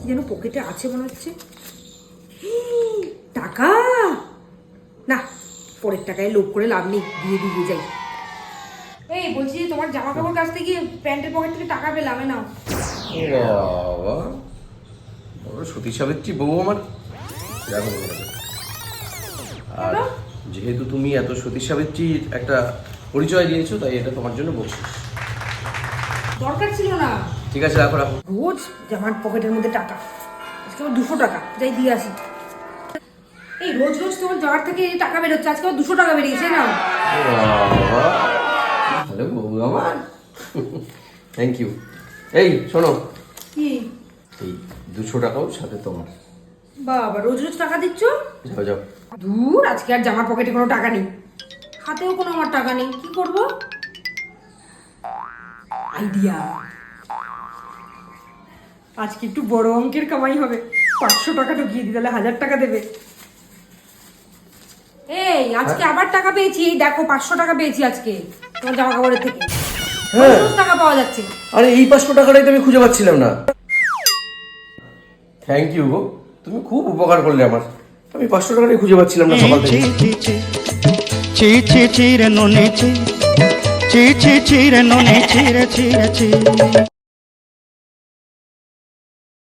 যেন পকেটে আছে মনে হচ্ছে। টাকা না, পরের টাকায় লোভ করে লাভ নেই, দিয়ে দিয়ে যাই। এই বলছি যে তোমার জামা কাপড় কাচতে গিয়ে প্যান্টের পকেট থেকে টাকা পেলাম, নাও। বাবা, বড় সতী সাবিত্রী বউ আমার। দেখো, আর যেহেতু তুমি এত সতী সাবিত্রীর একটা পরিচয় দিয়েছো, তাই এটা তোমার জন্য বলছি। দরকার ছিল না। ঠিক আছে, রাখো রাখো। রোজ জামার পকেটের মধ্যে টাকা, আজকে 200 টাকা, যাই দিয়ে আসি। এই রোজ রোজ তোমার জামার থেকে টাকা বেরোচ্ছে, আজকে 200 টাকা বেরিয়েছে, না? হ্যালো বউ আমার, থ্যাংক ইউ। এই শোনো, কি? এই 200 টাকাও সাথে তোমার। বাবা, রোজ রোজ টাকা দিচ্ছ? যাও যাও। দূর, আজকে আর জামার পকেটে কোনো টাকা নেই, হাতেও কোনো আমার টাকা নেই, কি করব? আইডিয়া, আজকে একটু বড় অঙ্কের কামাই হবে। 500 টাকা ঢুকিয়ে দিই, তাহলে 1000 টাকা দেবে। এই আজকে আবার টাকা পেয়েছি, দেখো 500 টাকা পেয়েছি আজকে তোমার জামা কাপড়ের থেকে। হ্যাঁ, টাকা পাওয়া যাচ্ছে। আরে এই 500 টাকাটাই তো আমি খুঁজে পাচ্ছিলাম না। থ্যাংক ইউ গো, তুমি খুব উপকার করলে আমার। আমি 500 টাকাটাই খুঁজে পাচ্ছিলাম না সকাল থেকে। চি চি চি রে নুনি চি চি চি চি রে নুনি চি রে চি রে চি।